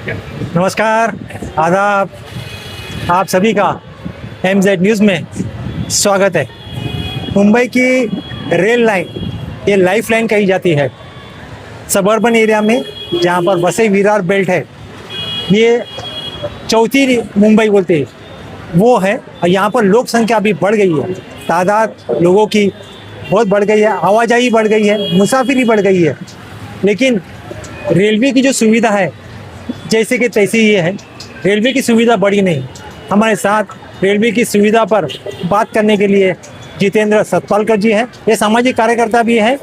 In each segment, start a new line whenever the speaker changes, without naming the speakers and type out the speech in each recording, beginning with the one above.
नमस्कार, आदाब। आप सभी का MZ न्यूज़ में स्वागत है। मुंबई की रेल लाइन ये लाइफ लाइन कही जाती है। सबर्बन एरिया में जहाँ पर वसई विरार बेल्ट है, ये चौथी मुंबई बोलते हैं वो है। और यहाँ पर लोक संख्या अभी बढ़ गई है, तादाद लोगों की बहुत बढ़ गई है, आवाजाही बढ़ गई है, मुसाफिरी बढ़ गई है। लेकिन रेलवे की जो सुविधा है जैसे कि तैसे ये है, रेलवे की सुविधा बढ़ी नहीं। हमारे साथ रेलवे की सुविधा पर बात करने के लिए जितेंद्र सतपालकर जी हैं। ये सामाजिक कार्यकर्ता भी हैं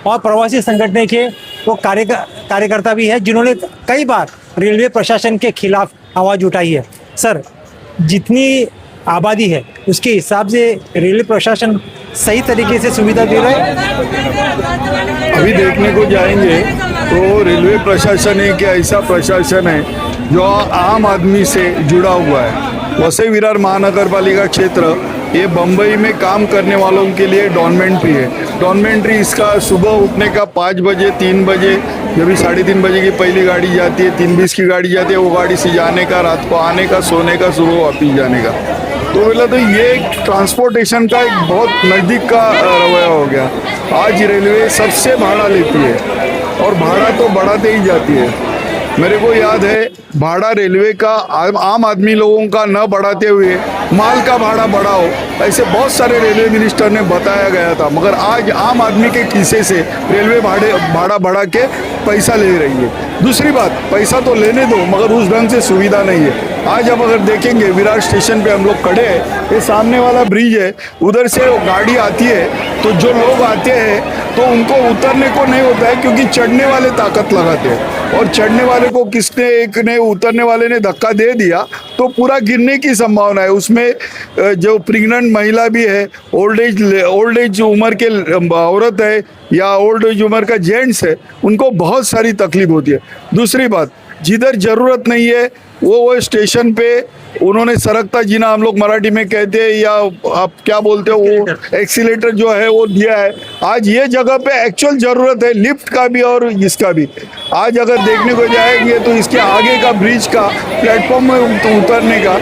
और प्रवासी संगठन के वो कार्यकर्ता भी है, जिन्होंने कई बार रेलवे प्रशासन के खिलाफ आवाज़ उठाई है। सर, जितनी आबादी है उसके हिसाब से रेलवे प्रशासन सही तरीके से सुविधा दे रहा है?
अभी देखने को जाएंगे तो रेलवे प्रशासन एक ऐसा प्रशासन है जो आम आदमी से जुड़ा हुआ है। वसई विरार महानगर पालिका क्षेत्र ये बम्बई में काम करने वालों के लिए डॉर्मेंट्री है। डॉर्मेंट्री इसका सुबह उठने का 5 बजे 3 बजे, जब भी 3:30 बजे की पहली गाड़ी जाती है, 3:20 की गाड़ी जाती है, वो गाड़ी से जाने का, रात को आने का, सोने का, सुबह वापिस जाने का। तो बोला तो ये ट्रांसपोर्टेशन का एक बहुत नज़दीक का रवैया हो गया। आज रेलवे सबसे भाड़ा लेती है और भाड़ा तो बढ़ाते ही जाती है। मेरे को याद है भाड़ा रेलवे का आम आदमी लोगों का न बढ़ाते हुए माल का भाड़ा बढ़ाओ, ऐसे बहुत सारे रेलवे मिनिस्टर ने बताया गया था। मगर आज आम आदमी के खीसे से रेलवे भाड़ा बढ़ा के पैसा ले रही है। दूसरी बात, पैसा तो लेने दो मगर उस ढंग से सुविधा नहीं है। आज अब अगर देखेंगे विरार स्टेशन पे हम लोग खड़े हैं, ये सामने वाला ब्रिज है, उधर से गाड़ी आती है तो जो लोग आते हैं तो उनको उतरने को नहीं होता है, क्योंकि चढ़ने वाले ताकत लगाते हैं और चढ़ने वाले को किसने एक ने उतरने वाले ने धक्का दे दिया तो पूरा गिरने की संभावना है। उसमें जो प्रेग्नेंट महिला भी है, ओल्ड एज उम्र के औरत है या ओल्ड एज उम्र का जेंट्स है, उनको बहुत सारी तकलीफ होती है। दूसरी बात, जिधर ज़रूरत नहीं है वो स्टेशन पे उन्होंने सरकता जीना हम लोग मराठी में कहते हैं, या आप क्या बोलते हो, वो एक्सीलेटर जो है वो दिया है। आज ये जगह पे एक्चुअल ज़रूरत है लिफ्ट का भी और इसका भी। आज अगर देखने को जाएंगे तो इसके आगे का ब्रिज का प्लेटफॉर्म में उतरने का,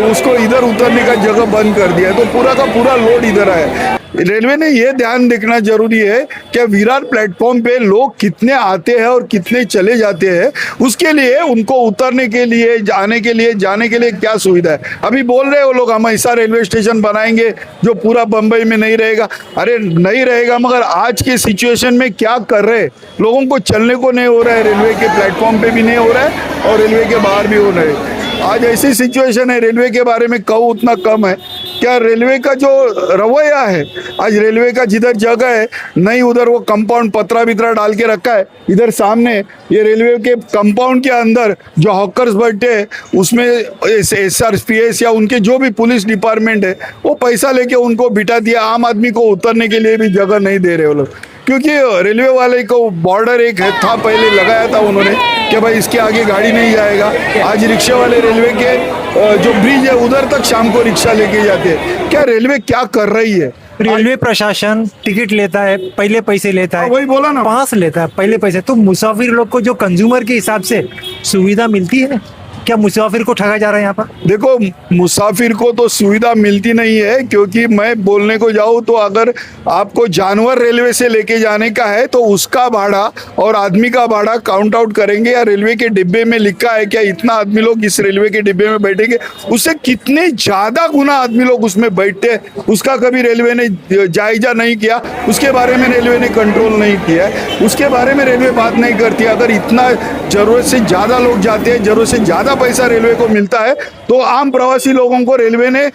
उसको इधर उतरने का जगह बंद कर दिया है, तो पूरा का पूरा लोड इधर है। रेलवे ने ये ध्यान देखना जरूरी है कि विरार प्लेटफॉर्म पे लोग कितने आते हैं और कितने चले जाते हैं, उसके लिए उनको उतरने के लिए, जाने के लिए क्या सुविधा है। अभी बोल रहे हो लोग हम ऐसा रेलवे स्टेशन बनाएंगे जो पूरा बम्बई में नहीं रहेगा। अरे नहीं रहेगा, मगर आज के सिचुएशन में क्या कर रहे हैं, लोगों को चलने को नहीं हो रहा है, रेलवे के प्लेटफॉर्म पे भी नहीं हो रहा है और रेलवे के बाहर भी हो रहा है। आज ऐसी सिचुएशन है, रेलवे के बारे में कहूँ उतना कम है। क्या रेलवे का जो रवैया है, आज रेलवे का जिधर जगह है नहीं उधर वो कंपाउंड पतरा बितरा डाल के रखा है। इधर सामने ये रेलवे के कंपाउंड के अंदर जो हॉकर्स बैठे हैं उसमें SRPS या उनके जो भी पुलिस डिपार्टमेंट है वो पैसा लेके उनको बिठा दिया। आम आदमी को उतरने के लिए भी जगह नहीं दे रहे वो लोग, क्योंकि रेलवे वाले को बॉर्डर एक था पहले लगाया था उन्होंने कि भाई इसके आगे गाड़ी नहीं जाएगा। आज रिक्शा वाले रेलवे के जो ब्रिज है उधर तक शाम को रिक्शा लेके जाते हैं। क्या रेलवे क्या कर रही है?
रेलवे प्रशासन टिकट लेता है, पहले पैसे लेता है,
वही बोला ना,
पास लेता है पहले पैसे। तो मुसाफिर लोग को जो कंज्यूमर के हिसाब से सुविधा मिलती है, क्या मुसाफिर को ठगा जा रहा है यहाँ पर?
देखो, मुसाफिर को तो सुविधा मिलती नहीं है, क्योंकि मैं बोलने को जाऊँ तो अगर आपको जानवर रेलवे से लेके जाने का है तो उसका भाड़ा और आदमी का भाड़ा काउंट आउट करेंगे, या रेलवे के डिब्बे में लिखा है क्या इतना आदमी लोग इस रेलवे के डिब्बे में बैठेंगे, उससे कितने ज़्यादा गुना आदमी लोग उसमें बैठते हैं, उसका कभी रेलवे ने जायजा नहीं किया, उसके बारे में रेलवे ने कंट्रोल नहीं किया है, उसके बारे में रेलवे बात नहीं करती। अगर इतना ज़रूरत से ज़्यादा लोग जाते हैं, ज़रूरत से ज़्यादा पैसा रेलवे को मिलता है, तो आम प्रवासी लोगों को रेलवे ने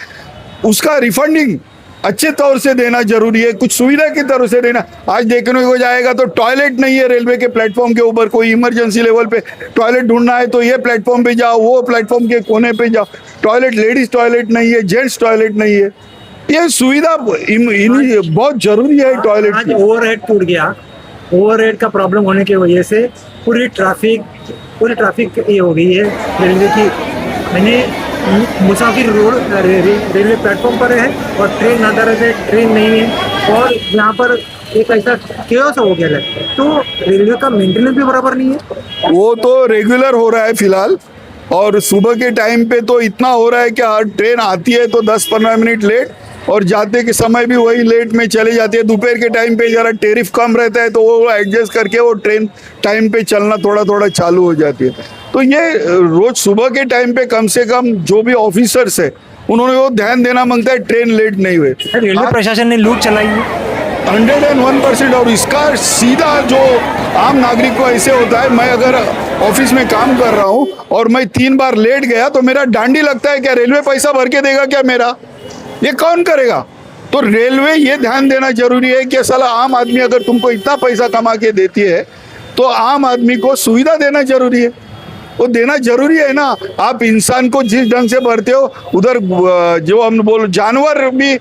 उसका रिफंडिंग अच्छे तौर से देना जरूरी है, कुछ सुविधा की तरह से देना। आज देखने को जाएगा तो टॉयलेट नहीं है रेलवे के प्लेटफॉर्म के ऊपर, कोई इमरजेंसी लेवल पे टॉयलेट ढूंढना है तो ये प्लेटफॉर्म पे जाओ, वो प्लेटफॉर्म के कोने पे जाओ, टॉयलेट लेडीज टॉयलेट नहीं है, जेंट्स टॉयलेट नहीं है। ये सुविधा बहुत जरूरी है टॉयलेट की।
ओवरहेड टूट गया, ओवरहेड का प्रॉब्लम होने की वजह से पूरी ट्रैफिक ये हो गई है रेलवे की। मैंने मुसाफिर रेलवे प्लेटफॉर्म पर है और ट्रेन ना रहे, ट्रेन नहीं है, और यहाँ पर एक ऐसा केओस हो गया है। तो रेलवे का मेंटेनेंस भी बराबर नहीं है।
वो तो रेगुलर हो रहा है फिलहाल, और सुबह के टाइम पे तो इतना हो रहा है कि हर ट्रेन आती है तो 10-15 मिनट लेट, और जाते के समय भी वही लेट में चली जाती है। दोपहर के टाइम पे जरा टेरिफ कम रहता है तो वो एडजस्ट करके वो ट्रेन टाइम पे चलना थोड़ा थोड़ा चालू हो जाती है। तो ये रोज सुबह के टाइम पे कम से कम जो भी ऑफिसर्स है उन्होंने वो ध्यान देना मांगता है ट्रेन लेट नहीं हुए।
रेलवे प्रशासन ने लूट चलाई है।
101%। और इसका सीधा जो आम नागरिक को ऐसे होता है, मैं अगर ऑफिस में काम कर रहा हूँ और मैं 3 बार लेट गया तो मेरा डांडी लगता है, क्या रेलवे पैसा भर के देगा क्या मेरा? ये कौन करेगा? तो रेलवे ये ध्यान देना जरूरी है कि साला आम आदमी अगर तुमको इतना पैसा कमा के देती है तो आम आदमी को सुविधा देना जरूरी है, वो देना जरूरी है ना। आप इंसान को जिस ढंग से भरते हो उधर जो हम बोल जानवर भी,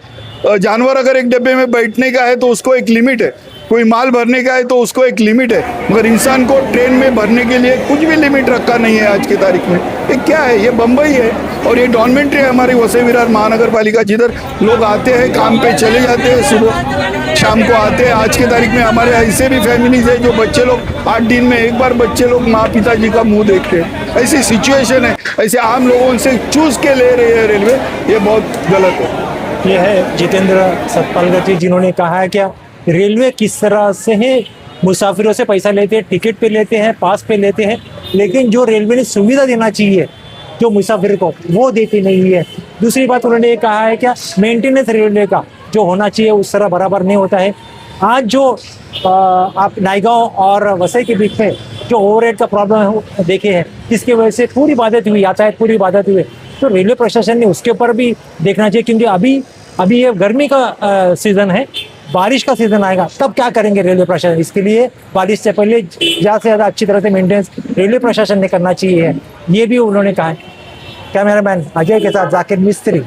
जानवर अगर एक डब्बे में बैठने का है तो उसको एक लिमिट है, कोई माल भरने का है तो उसको एक लिमिट है, मगर इंसान को ट्रेन में भरने के लिए कुछ भी लिमिट रखा नहीं है आज की तारीख में। ये क्या है? ये बम्बई है और ये डॉर्मेंट्री है हमारी वसई विरार महानगर पालिका, जिधर लोग आते हैं काम पे चले जाते हैं, सुबह शाम को आते हैं। आज की तारीख में हमारे ऐसे भी फैमिलीज है जो बच्चे लोग 8 दिन में एक बार बच्चे लोग माँ पिताजी का मुंह देखते हैं। ऐसी सिचुएशन है, ऐसे आम लोगों से चूज के ले रही है रेलवे, ये बहुत गलत है।
ये है जितेंद्र सतपालकर जी, जिन्होंने कहा है क्या रेलवे किस तरह से है मुसाफिरों से पैसा लेते हैं, टिकट पे लेते हैं, पास पे लेते हैं, लेकिन जो रेलवे ने सुविधा देना चाहिए जो मुसाफिर को वो देती नहीं है। दूसरी बात उन्होंने ये कहा है क्या मेंटेनेंस रेलवे का जो होना चाहिए उस तरह बराबर नहीं होता है। आज जो आप नायगांव और वसई के बीच में जो ओवरहेड का प्रॉब्लम देखे हैं, जिसकी वजह से पूरी बाधित हुई, यातायात पूरी बाधित हुई, तो रेलवे प्रशासन ने उसके ऊपर भी देखना चाहिए, क्योंकि अभी ये गर्मी का सीजन है, बारिश का सीजन आएगा तब क्या करेंगे रेलवे प्रशासन। इसके लिए बारिश से पहले ज़्यादा से ज़्यादा अच्छी तरह से मेंटेनेंस रेलवे प्रशासन ने करना चाहिए, ये भी उन्होंने कहा है। कैमरामैन अजय के साथ जाकिर मिस्त्री,